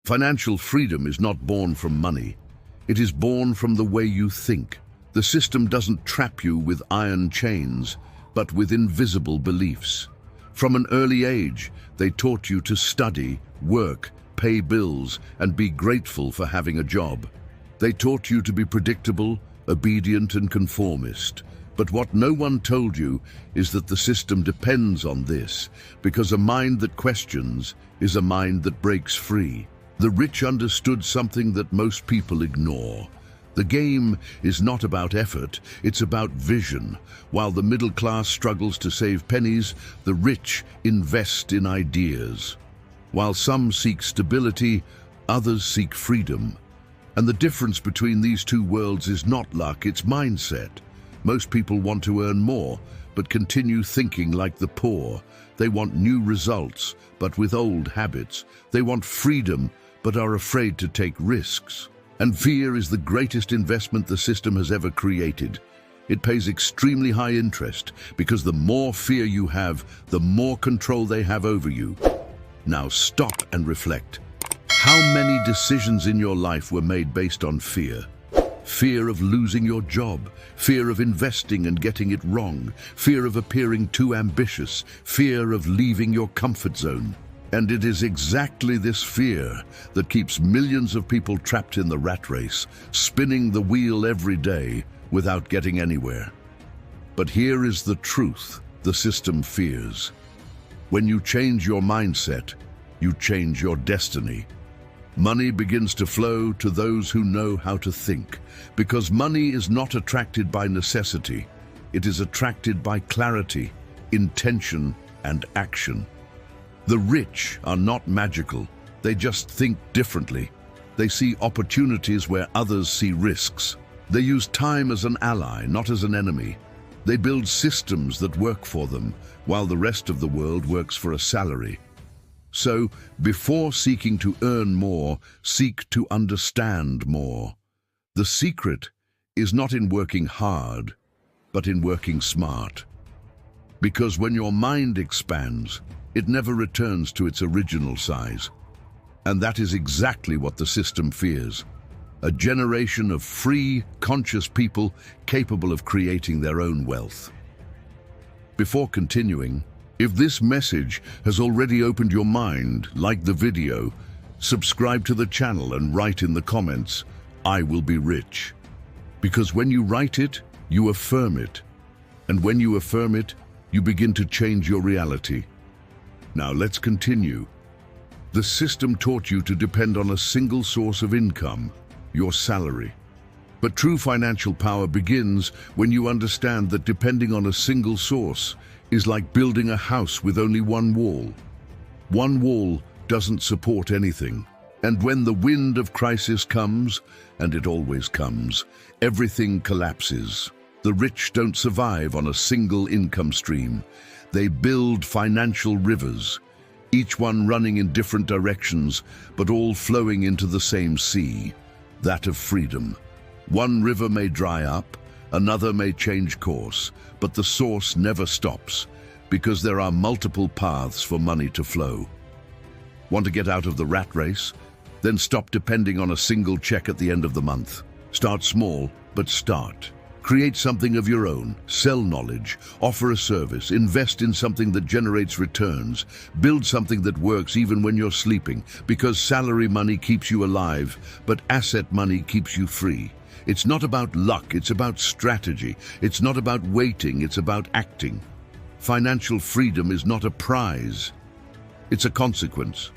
Financial freedom is not born from money. It is born from the way you think. The system doesn't trap you with iron chains, but with invisible beliefs. From an early age, they taught you to study, work, pay bills, and be grateful for having a job. They taught you to be predictable, obedient, and conformist. But what no one told you is that the system depends on this, because a mind that questions is a mind that breaks free. The rich understood something that most people ignore. The game is not about effort, it's about vision. While the middle class struggles to save pennies, the rich invest in ideas. While some seek stability, others seek freedom. And the difference between these two worlds is not luck, it's mindset. Most people want to earn more, but continue thinking like the poor. They want new results, but with old habits. They want freedom, but are afraid to take risks. And fear is the greatest investment the system has ever created. It pays extremely high interest, because the more fear you have, the more control they have over you. Now stop and reflect. How many decisions in your life were made based on fear? Fear of losing your job, fear of investing and getting it wrong, fear of appearing too ambitious, fear of leaving your comfort zone. And it is exactly this fear that keeps millions of people trapped in the rat race, spinning the wheel every day without getting anywhere. But here is the truth the system fears. When you change your mindset, you change your destiny. Money begins to flow to those who know how to think, because money is not attracted by necessity. It is attracted by clarity, intention, and action. The rich are not magical. They just think differently. They see opportunities where others see risks. They use time as an ally, not as an enemy. They build systems that work for them, while the rest of the world works for a salary. So, before seeking to earn more, seek to understand more. The secret is not in working hard, but in working smart. Because when your mind expands, it never returns to its original size. And that is exactly what the system fears. A generation of free, conscious people capable of creating their own wealth. Before continuing, if this message has already opened your mind, like the video, subscribe to the channel and write in the comments, "I will be rich." Because when you write it, you affirm it. And when you affirm it, you begin to change your reality. Now let's continue. The system taught you to depend on a single source of income, your salary. But true financial power begins when you understand that depending on a single source is like building a house with only one wall. One wall doesn't support anything. And when the wind of crisis comes, and it always comes, everything collapses. The rich don't survive on a single income stream. They build financial rivers, each one running in different directions, but all flowing into the same sea, that of freedom. One river may dry up, another may change course, but the source never stops, because there are multiple paths for money to flow. Want to get out of the rat race? Then stop depending on a single check at the end of the month. Start small, but start. Create something of your own, sell knowledge, offer a service, invest in something that generates returns, build something that works even when you're sleeping, because salary money keeps you alive, but asset money keeps you free. It's not about luck, it's about strategy. It's not about waiting, it's about acting. Financial freedom is not a prize, it's a consequence.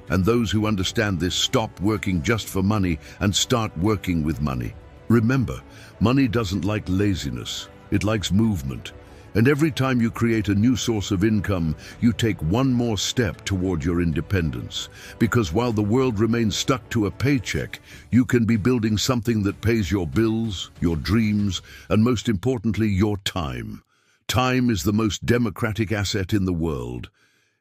And those who understand this stop working just for money and start working with money. Remember, money doesn't like laziness, it likes movement. And every time you create a new source of income, you take one more step toward your independence. Because while the world remains stuck to a paycheck, you can be building something that pays your bills, your dreams, and most importantly, your time. Time is the most democratic asset in the world.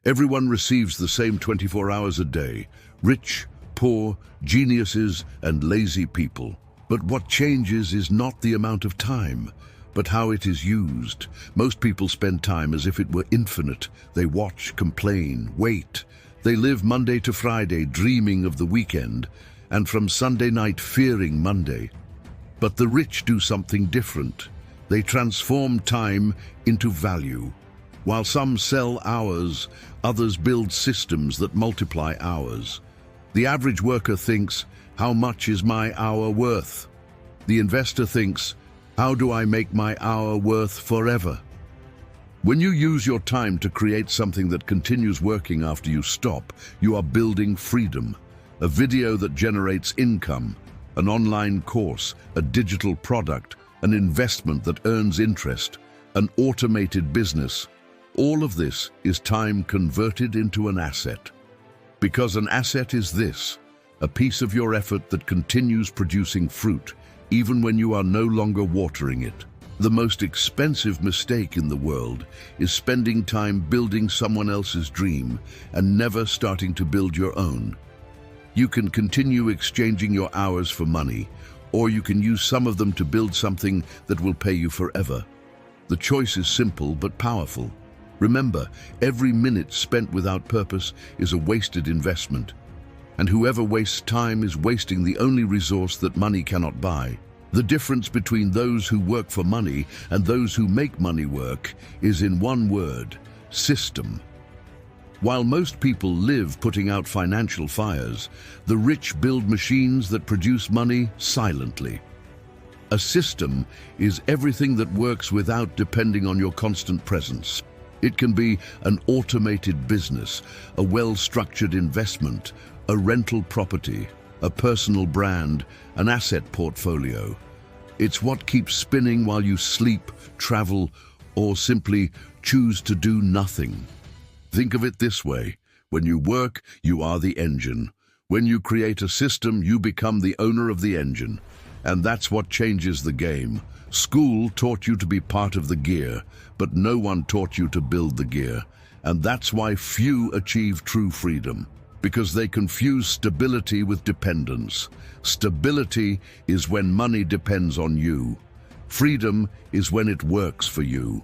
Everyone receives the same 24 hours a day, rich, poor, geniuses, and lazy people. But what changes is not the amount of time, but how it is used. Most people spend time as if it were infinite. They watch, complain, wait, They live Monday to Friday dreaming of the weekend, and from Sunday night fearing Monday. But the rich do something different. They transform time into value. While some sell hours, others build systems that multiply hours. The average worker thinks, how much is my hour worth? The investor thinks, how do I make my hour worth forever? When you use your time to create something that continues working after you stop, you are building freedom. A video that generates income, an online course, a digital product, an investment that earns interest, an automated business. All of this is time converted into an asset. Because an asset is this, a piece of your effort that continues producing fruit, even when you are no longer watering it. The most expensive mistake in the world is spending time building someone else's dream and never starting to build your own. You can continue exchanging your hours for money, or you can use some of them to build something that will pay you forever. The choice is simple but powerful. Remember, every minute spent without purpose is a wasted investment. And whoever wastes time is wasting the only resource that money cannot buy. The difference between those who work for money and those who make money work is in one word: system. While most people live putting out financial fires, the rich build machines that produce money silently. A system is everything that works without depending on your constant presence. It can be an automated business, a well-structured investment, a rental property, a personal brand, an asset portfolio. It's what keeps spinning while you sleep, travel, or simply choose to do nothing. Think of it this way: when you work, you are the engine. When you create a system, you become the owner of the engine. And that's what changes the game. School taught you to be part of the gear, but no one taught you to build the gear. And that's why few achieve true freedom, because they confuse stability with dependence. Stability is when money depends on you. Freedom is when it works for you.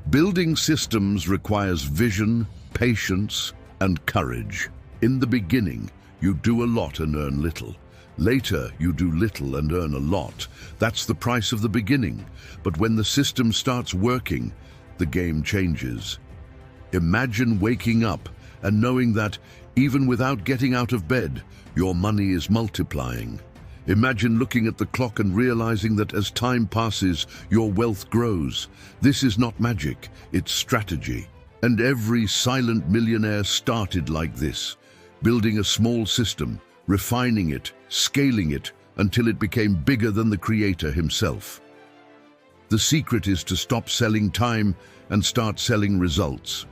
Building systems requires vision, patience, and courage. In the beginning, you do a lot and earn little. Later, you do little and earn a lot. That's the price of the beginning. But when the system starts working, the game changes. Imagine waking up and knowing that, even without getting out of bed, your money is multiplying. Imagine looking at the clock and realizing that as time passes, your wealth grows. This is not magic, it's strategy. And every silent millionaire started like this, building a small system, refining it, scaling it, until it became bigger than the creator himself. The secret is to stop selling time and start selling results.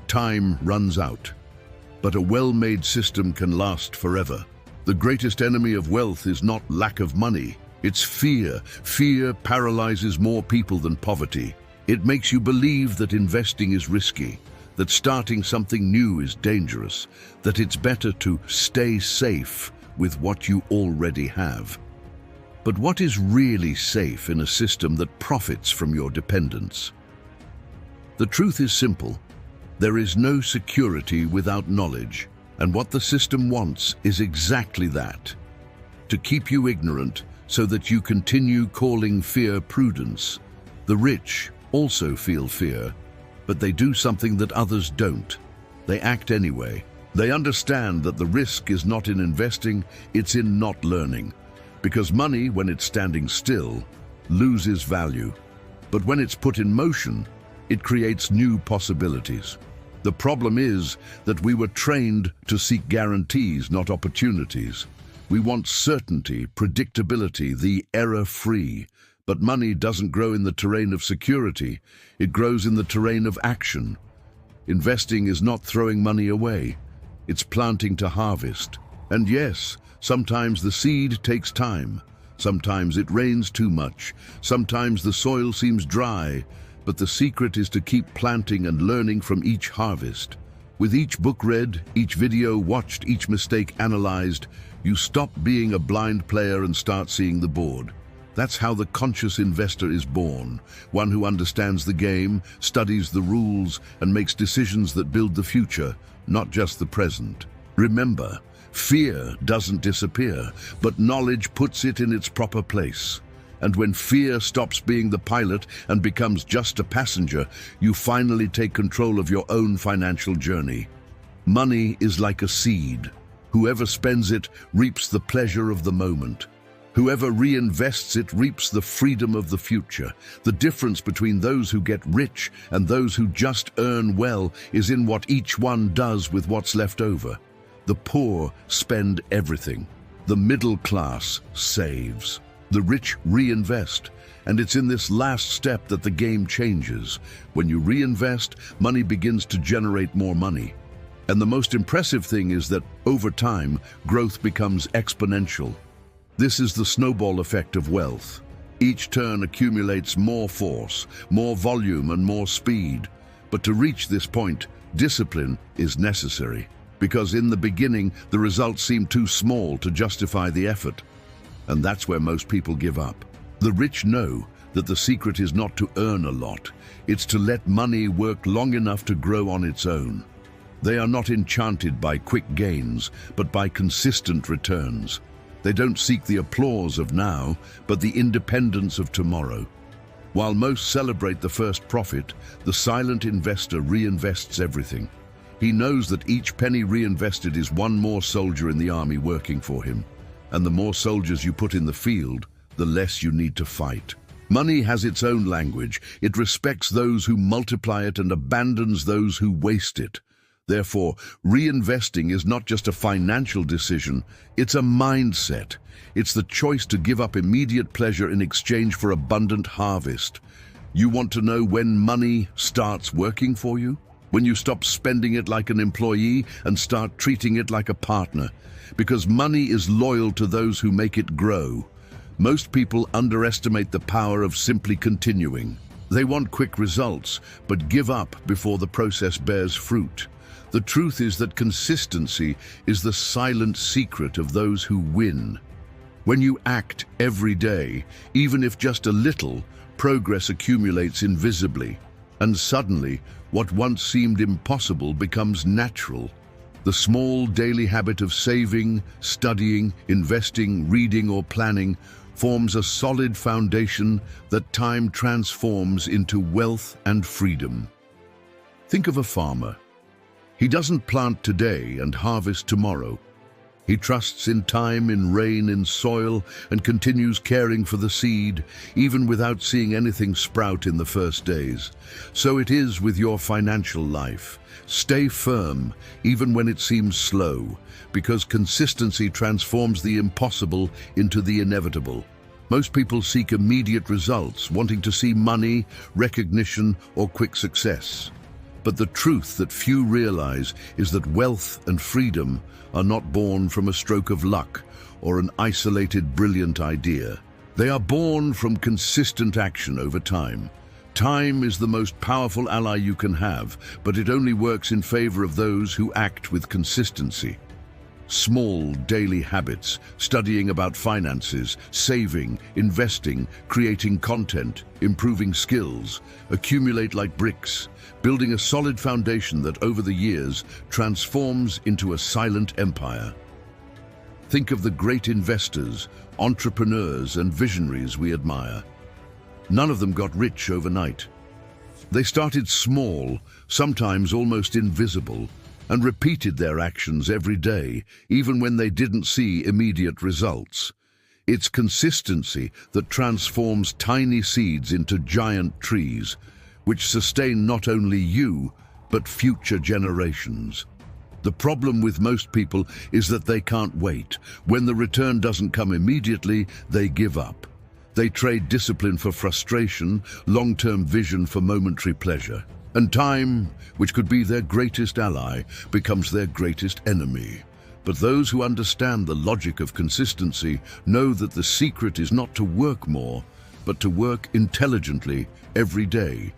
Time runs out, but a well-made system can last forever. The greatest enemy of wealth is not lack of money, it's fear. Fear paralyzes more people than poverty. It makes you believe that investing is risky, that starting something new is dangerous, that it's better to stay safe with what you already have. But what is really safe in a system that profits from your dependence? The truth is simple. There is no security without knowledge, and what the system wants is exactly that: to keep you ignorant so that you continue calling fear prudence. The rich also feel fear, but they do something that others don't. They act anyway. They understand that the risk is not in investing, it's in not learning. Because money, when it's standing still, loses value. But when it's put in motion, it creates new possibilities. The problem is that we were trained to seek guarantees, not opportunities. We want certainty, predictability, the error-free. But money doesn't grow in the terrain of security, it grows in the terrain of action. Investing is not throwing money away, it's planting to harvest. And yes, sometimes the seed takes time, sometimes it rains too much, sometimes the soil seems dry, but the secret is to keep planting and learning from each harvest. With each book read, each video watched, each mistake analyzed, you stop being a blind player and start seeing the board. That's how the conscious investor is born, one who understands the game, studies the rules, and makes decisions that build the future, not just the present. Remember, fear doesn't disappear, but knowledge puts it in its proper place. And when fear stops being the pilot and becomes just a passenger, you finally take control of your own financial journey. Money is like a seed. Whoever spends it reaps the pleasure of the moment. Whoever reinvests it reaps the freedom of the future. The difference between those who get rich and those who just earn well is in what each one does with what's left over. The poor spend everything. The middle class saves. The rich reinvest. And it's in this last step that the game changes. When you reinvest, money begins to generate more money. And the most impressive thing is that, over time, growth becomes exponential. This is the snowball effect of wealth. Each turn accumulates more force, more volume, and more speed. But to reach this point, discipline is necessary. Because in the beginning, the results seem too small to justify the effort. And that's where most people give up. The rich know that the secret is not to earn a lot. It's to let money work long enough to grow on its own. They are not enchanted by quick gains, but by consistent returns. They don't seek the applause of now, but the independence of tomorrow. While most celebrate the first profit, the silent investor reinvests everything. He knows that each penny reinvested is one more soldier in the army working for him. And the more soldiers you put in the field, the less you need to fight. Money has its own language. It respects those who multiply it and abandons those who waste it. Therefore, reinvesting is not just a financial decision, it's a mindset. It's the choice to give up immediate pleasure in exchange for abundant harvest. You want to know when money starts working for you? When you stop spending it like an employee and start treating it like a partner. Because money is loyal to those who make it grow. Most people underestimate the power of simply continuing. They want quick results, but give up before the process bears fruit. The truth is that consistency is the silent secret of those who win. When you act every day, even if just a little, progress accumulates invisibly. And suddenly, what once seemed impossible becomes natural. The small daily habit of saving, studying, investing, reading, or planning forms a solid foundation that time transforms into wealth and freedom. Think of a farmer. He doesn't plant today and harvest tomorrow. He trusts in time, in rain, in soil, and continues caring for the seed, even without seeing anything sprout in the first days. So it is with your financial life. Stay firm, even when it seems slow, because consistency transforms the impossible into the inevitable. Most people seek immediate results, wanting to see money, recognition, or quick success. But the truth that few realize is that wealth and freedom are not born from a stroke of luck or an isolated brilliant idea. They are born from consistent action over time. Time is the most powerful ally you can have, but it only works in favor of those who act with consistency. Small daily habits, studying about finances, saving, investing, creating content, improving skills, accumulate like bricks, building a solid foundation that over the years transforms into a silent empire. Think of the great investors, entrepreneurs, and visionaries we admire. None of them got rich overnight. They started small, sometimes almost invisible, and repeated their actions every day, even when they didn't see immediate results. It's consistency that transforms tiny seeds into giant trees, which sustain not only you, but future generations. The problem with most people is that they can't wait. When the return doesn't come immediately, they give up. They trade discipline for frustration, long-term vision for momentary pleasure. And time, which could be their greatest ally, becomes their greatest enemy. But those who understand the logic of consistency know that the secret is not to work more, but to work intelligently every day.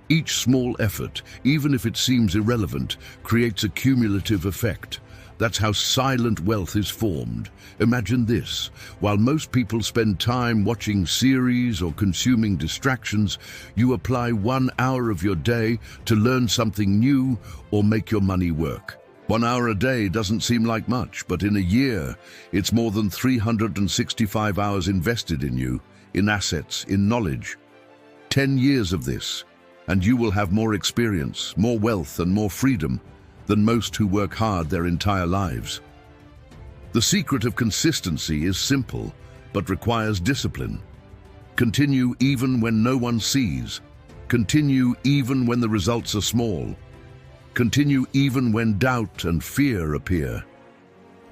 Each small effort, even if it seems irrelevant, creates a cumulative effect. That's how silent wealth is formed. Imagine this. While most people spend time watching series or consuming distractions, you apply 1 hour of your day to learn something new or make your money work. 1 hour a day doesn't seem like much, but in a year, it's more than 365 hours invested in you, in assets, in knowledge. 10 years of this, and you will have more experience, more wealth, and more freedom than most who work hard their entire lives. The secret of consistency is simple, but requires discipline. Continue even when no one sees. Continue even when the results are small. Continue even when doubt and fear appear.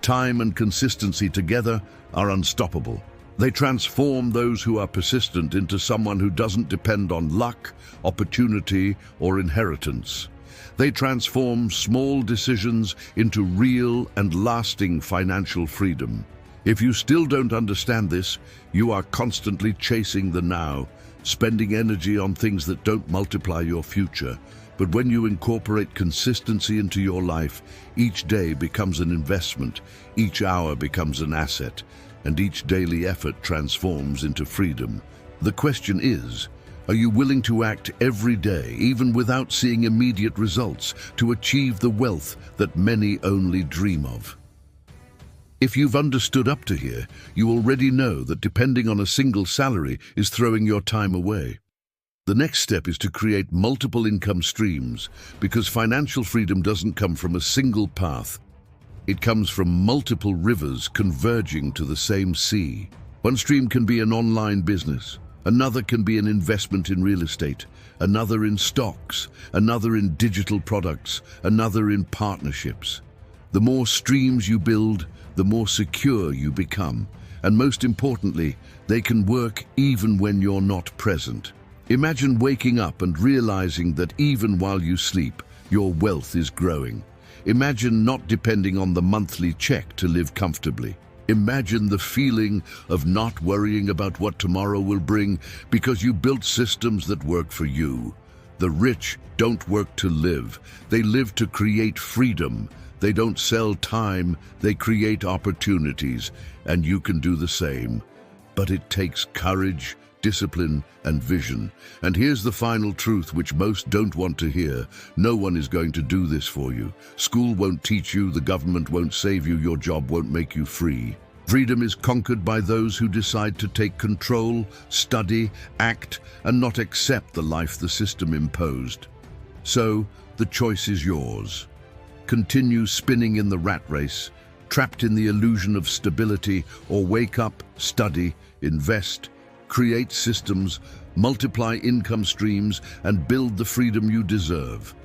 Time and consistency together are unstoppable. They transform those who are persistent into someone who doesn't depend on luck, opportunity, or inheritance. They transform small decisions into real and lasting financial freedom. If you still don't understand this, you are constantly chasing the now, spending energy on things that don't multiply your future. But when you incorporate consistency into your life, each day becomes an investment, each hour becomes an asset, and each daily effort transforms into freedom. The question is, are you willing to act every day, even without seeing immediate results, to achieve the wealth that many only dream of? If you've understood up to here, you already know that depending on a single salary is throwing your time away. The next step is to create multiple income streams, because financial freedom doesn't come from a single path. It comes from multiple rivers converging to the same sea. One stream can be an online business. Another can be an investment in real estate, another in stocks, another in digital products, another in partnerships. The more streams you build, the more secure you become. And most importantly, they can work even when you're not present. Imagine waking up and realizing that even while you sleep, your wealth is growing. Imagine not depending on the monthly check to live comfortably. Imagine the feeling of not worrying about what tomorrow will bring because you built systems that work for you. The rich don't work to live. They live to create freedom. They don't sell time. They create opportunities. And you can do the same. But it takes courage, discipline, and vision. And here's the final truth which most don't want to hear. No one is going to do this for you. School won't teach you, the government won't save you, your job won't make you free. Freedom is conquered by those who decide to take control, study, act, and not accept the life the system imposed. So, the choice is yours. Continue spinning in the rat race, trapped in the illusion of stability, or wake up, study, invest, create systems, multiply income streams, and build the freedom you deserve.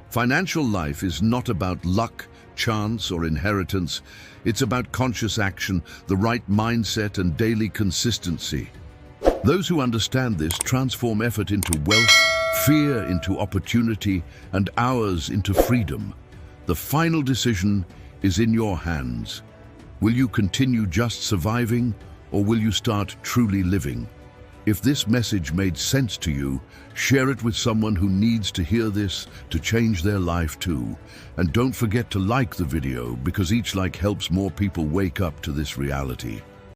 Financial life is not about luck, chance, or inheritance. It's about conscious action, the right mindset, and daily consistency. Those who understand this transform effort into wealth, fear into opportunity, and hours into freedom. The final decision is in your hands. Will you continue just surviving, or will you start truly living? If this message made sense to you, share it with someone who needs to hear this to change their life too. And don't forget to like the video, because each like helps more people wake up to this reality.